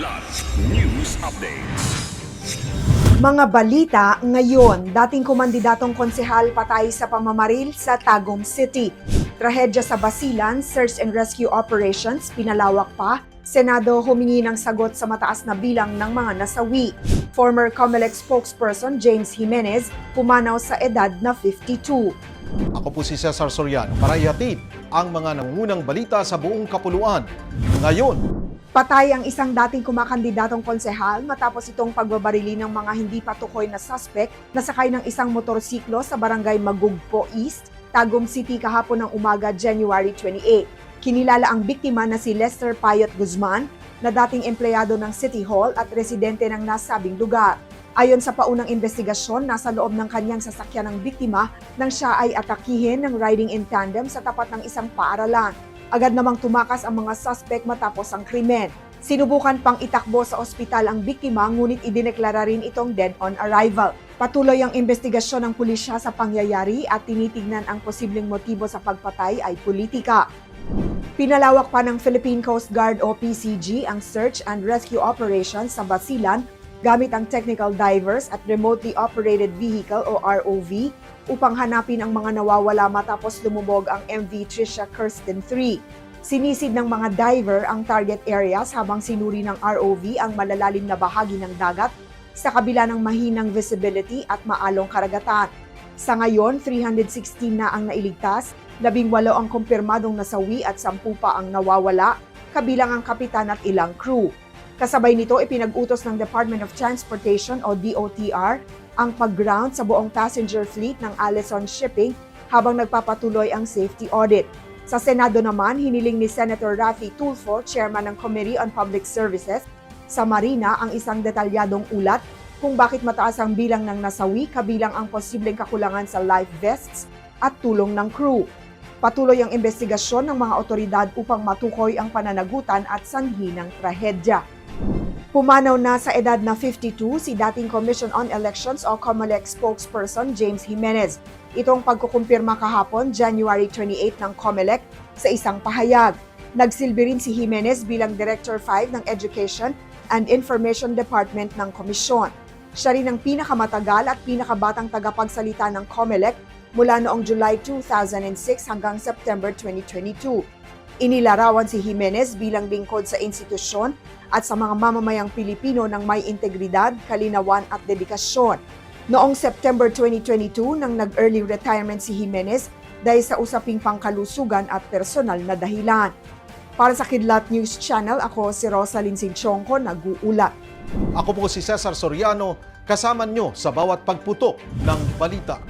Kilat News Updates. Mga balita ngayon, dating kumandidatong konsehal patay sa pamamaril sa Tagum City. Trahedya sa Basilan, search and rescue operations, pinalawak pa. Senado humingi ng sagot sa mataas na bilang ng mga nasawi. Former COMELEC spokesperson James Jimenez pumanaw sa edad na 52. Ako po si Cesar Soriano para ihatid ang mga nangungunang balita sa buong kapuluan. Ngayon, Patay ang isang dating kumakandidatong konsehal matapos itong pagbabarili ng mga hindi patukoy na suspect na sakay ng isang motorsiklo sa barangay Magugpo East, Tagum City kahapon ng umaga, January 28. Kinilala ang biktima na si Lester Payot Guzman na dating empleyado ng City Hall at residente ng nasabing lugar. Ayon sa paunang investigasyon, nasa loob ng kanyang sasakyan ng biktima nang siya ay atakihin ng riding in tandem sa tapat ng isang paaralan. Agad namang tumakas ang mga suspect matapos ang krimen. Sinubukan pang itakbo sa ospital ang biktima ngunit idineklara rin itong dead on arrival. Patuloy ang investigasyon ng pulisya sa pangyayari at tinitignan ang posibleng motibo sa pagpatay ay politika. Pinalawak pa ng Philippine Coast Guard o PCG ang search and rescue operations sa Basilan gamit ang technical divers at remotely operated vehicle o ROV upang hanapin ang mga nawawala matapos lumubog ang MV Tricia Kirsten 3. Sinisid ng mga diver ang target areas habang sinuri ng ROV ang malalalim na bahagi ng dagat sa kabila ng mahinang visibility at maalong karagatan. Sa ngayon, 316 na ang nailigtas, 18 ang kumpirmadong nasawi at 10 pa ang nawawala, kabilang ang kapitan at ilang crew. Kasabay nito, ipinag-utos ng Department of Transportation o DOTR ang pag-ground sa buong passenger fleet ng Allison Shipping habang nagpapatuloy ang safety audit. Sa Senado naman, hiniling ni Senator Raffy Tulfo, chairman ng Committee on Public Services, sa Marina ang isang detalyadong ulat kung bakit mataas ang bilang ng nasawi kabilang ang posibleng kakulangan sa life vests at tulong ng crew. Patuloy ang investigasyon ng mga otoridad upang matukoy ang pananagutan at sanhi ng trahedya. Pumanaw na sa edad na 52 si dating Commission on Elections o COMELEC spokesperson James Jimenez. Itong pagkukumpirma kahapon, January 28 ng COMELEC sa isang pahayag. Nagsilbi rin si Jimenez bilang Director 5 ng Education and Information Department ng Komisyon. Siya rin ang pinakamatagal at pinakabatang tagapagsalita ng COMELEC mula noong July 2006 hanggang September 2022. Inilarawan si Jimenez bilang lingkod sa institusyon at sa mga mamamayang Pilipino ng may integridad, kalinawan at dedikasyon. Noong September 2022 nang nag-early retirement si Jimenez dahil sa usaping pangkalusugan at personal na dahilan. Para sa Kidlat News Channel, ako si Rosalyn Sinchonco, nag-uulat. ako po si Cesar Soriano, kasama nyo sa bawat pagputok ng balita.